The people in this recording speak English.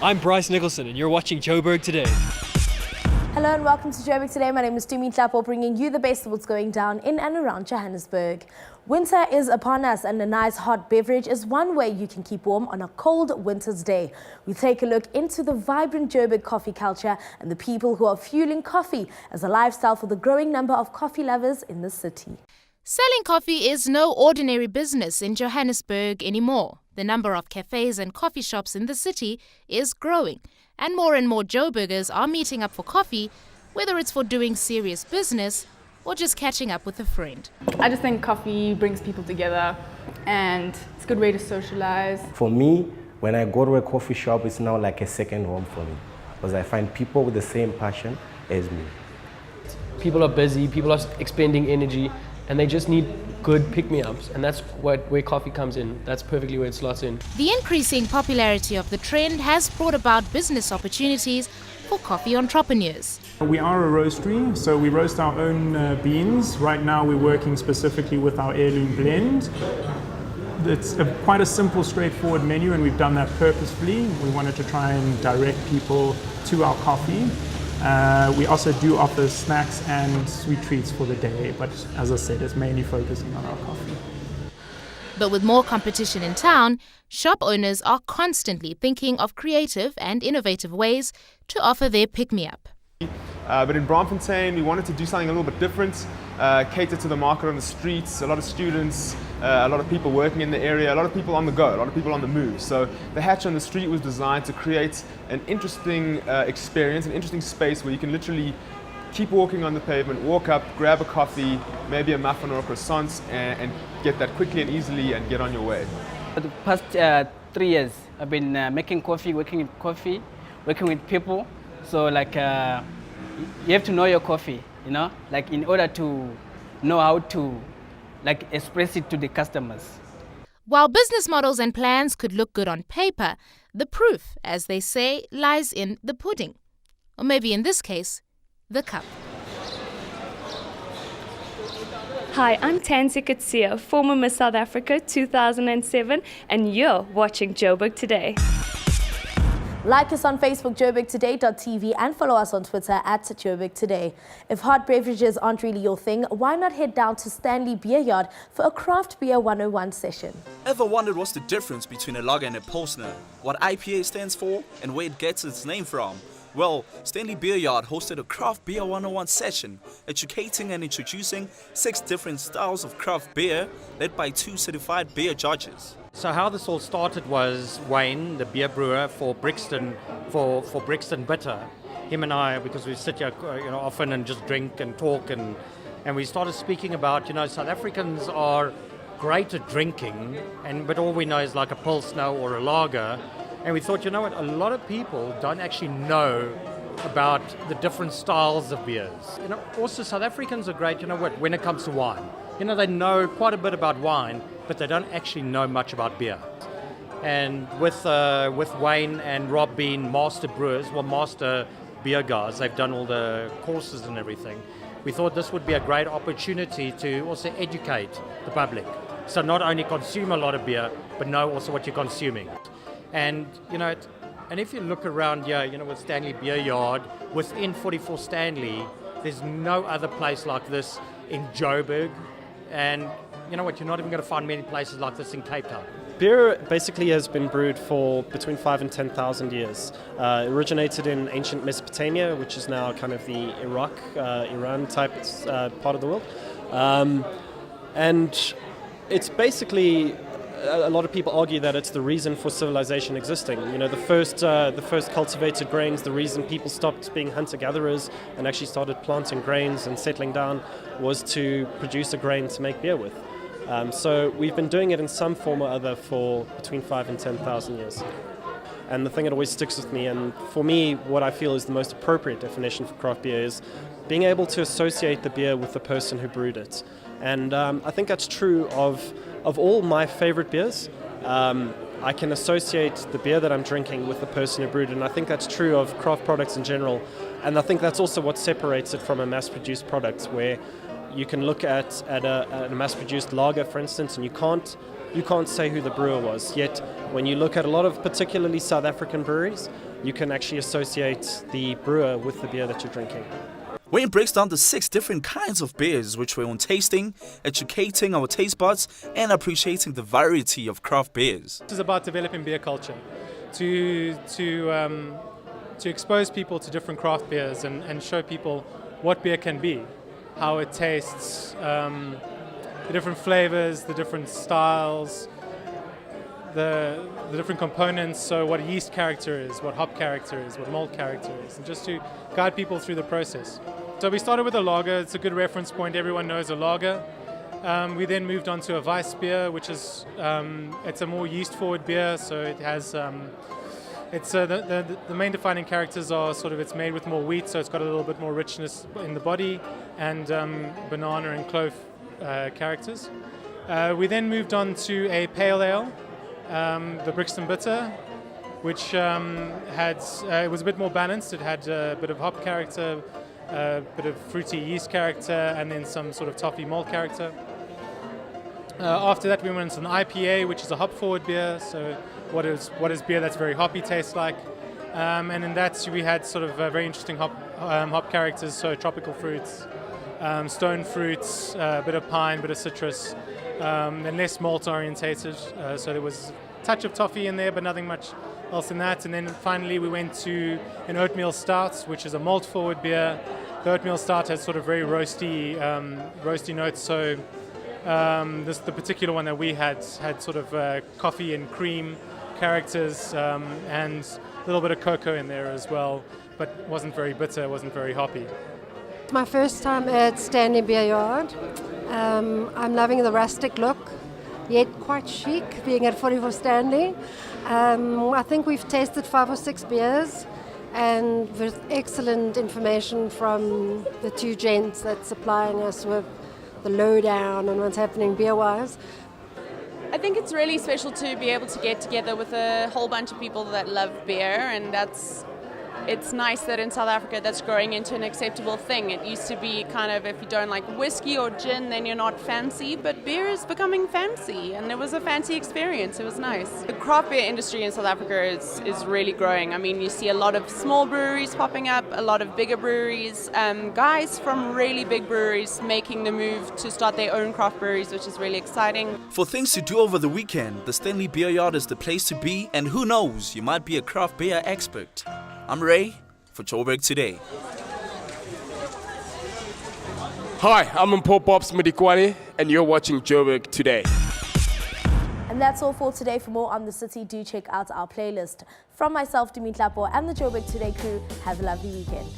I'm Bryce Nicholson and you're watching Joburg Today. Hello and welcome to Joburg Today. My name is Tumi Tlapo, bringing you the best of what's going down in and around Johannesburg. Winter is upon us and a nice hot beverage is one way you can keep warm on a cold winter's day. We take a look into the vibrant Joburg coffee culture and the people who are fueling coffee as a lifestyle for the growing number of coffee lovers in the city. Selling coffee is no ordinary business in Johannesburg anymore. The number of cafes and coffee shops in the city is growing, and more Joburgers are meeting up for coffee, whether it's for doing serious business or just catching up with a friend. I just think coffee brings people together and it's a good way to socialize. For me, when I go to a coffee shop, it's now like a second home for me because I find people with the same passion as me. People are busy, people are expending energy, and they just need good pick-me-ups, and that's where coffee comes in. That's perfectly where it slots in. The increasing popularity of the trend has brought about business opportunities for coffee entrepreneurs. We are a roastery, so we roast our own beans. Right now we're working specifically with our heirloom blend. It's quite a simple, straightforward menu, and we've done that purposefully. We wanted to try and direct people to our coffee. We also do offer snacks and sweet treats for the day, but as I said, it's mainly focusing on our coffee. But with more competition in town, shop owners are constantly thinking of creative and innovative ways to offer their pick-me-up. But in Braamfontein, we wanted to do something a little bit different, cater to the market on the streets, a lot of students, a lot of people working in the area, a lot of people on the go, a lot of people on the move. So the Hatch on the Street was designed to create an interesting experience, an interesting space where you can literally keep walking on the pavement, walk up, grab a coffee, maybe a muffin or a croissant, and get that quickly and easily and get on your way. For the past 3 years, I've been making coffee, working with people. So you have to know your coffee, in order to know how to express it to the customers. While business models and plans could look good on paper, the proof, as they say, lies in the pudding. Or maybe in this case, the cup. Hi, I'm Tansy Katsia, former Miss South Africa 2007, and you're watching Joburg Today. Like us on Facebook, joburgtoday.tv, and follow us on Twitter at Joburg Today. If hot beverages aren't really your thing, why not head down to Stanley Beer Yard for a Craft Beer 101 session? Ever wondered what's the difference between a lager and a pilsner? What IPA stands for and where it gets its name from? Well, Stanley Beer Yard hosted a Craft Beer 101 session, educating and introducing 6 different styles of craft beer, led by 2 certified beer judges. So how this all started was Wayne, the beer brewer for Brixton, for Brixton Bitter. Him and I, because we sit here often and just drink and talk, and we started speaking about, South Africans are great at drinking, but all we know is like a pilsner or a lager. And we thought, a lot of people don't actually know about the different styles of beers. Also South Africans are great, when it comes to wine. They know quite a bit about wine, but they don't actually know much about beer. And with Wayne and Rob being master brewers, master beer guys, they've done all the courses and everything. We thought this would be a great opportunity to also educate the public. So not only consume a lot of beer, but know also what you're consuming. And, and if you look around here, with Stanley Beer Yard, within 44 Stanley, there's no other place like this in Joburg. And you know what, you're not even going to find many places like this in Cape Town. Beer basically has been brewed for between 5,000 and 10,000 years. It originated in ancient Mesopotamia, which is now kind of the Iraq, Iran type part of the world. And it's basically, a lot of people argue that it's the reason for civilization existing. The first cultivated grains, the reason people stopped being hunter-gatherers and actually started planting grains and settling down was to produce a grain to make beer with. So we've been doing it in some form or other for between 5,000 and 10,000 years. And the thing that always sticks with me, and for me, what I feel is the most appropriate definition for craft beer is being able to associate the beer with the person who brewed it. And I think that's true of all my favorite beers. I can associate the beer that I'm drinking with the person who brewed it, and I think that's true of craft products in general. And I think that's also what separates it from a mass-produced product, where you can look at a mass-produced lager, for instance, and you can't you can't say who the brewer was. Yet, when you look at a lot of particularly South African breweries, you can actually associate the brewer with the beer that you're drinking. Wayne breaks down the 6 different kinds of beers which we're on tasting, educating our taste buds and appreciating the variety of craft beers. This is about developing beer culture, to expose people to different craft beers and show people what beer can be, how it tastes, the different flavors, the different styles, the different components, so what a yeast character is, what hop character is, what malt character is, and just to guide people through the process. So we started with a lager. It's a good reference point. Everyone knows a lager. We then moved on to a Weiss beer, which is it's a more yeast-forward beer. So it has the main defining characters are sort of it's made with more wheat, so it's got a little bit more richness in the body, and banana and clove characters. We then moved on to a pale ale, the Brixton Bitter, which it was a bit more balanced. It had a bit of hop character, a bit of fruity yeast character, and then some sort of toffee malt character. After that, we went into an IPA, which is a hop-forward beer. So, what is beer that's very hoppy tastes like? And in that, we had sort of very interesting hop characters. So, tropical fruits, stone fruits, a bit of pine, a bit of citrus, and less malt orientated. So there was a touch of toffee in there, but nothing much else in that. And then finally, we went to an oatmeal stout, which is a malt-forward beer. The oatmeal stout has sort of very roasty notes. So the particular one that we had sort of coffee and cream characters and a little bit of cocoa in there as well, but wasn't very bitter, wasn't very hoppy. It's my first time at Stanley Beer Yard. I'm loving the rustic look, yet quite chic, being at 44 Stanley. I think we've tasted 5 or 6 beers, and with excellent information from the 2 gents that's supplying us with the lowdown on what's happening beer-wise. I think it's really special to be able to get together with a whole bunch of people that love beer, and it's nice that in South Africa that's growing into an acceptable thing. It used to be kind of, if you don't like whiskey or gin, then you're not fancy, but beer is becoming fancy, and it was a fancy experience. It was nice. The craft beer industry in South Africa is really growing. I mean, you see a lot of small breweries popping up, a lot of bigger breweries, guys from really big breweries making the move to start their own craft breweries, which is really exciting. For things to do over the weekend, the Stanley Beer Yard is the place to be, and who knows, you might be a craft beer expert. I'm Ray for Joburg Today. Hi, I'm Mpho Pops Madikwani, and you're watching Joburg Today. And that's all for today. For more on the city, do check out our playlist. From myself, Dumi Tlapo, and the Joburg Today crew, have a lovely weekend.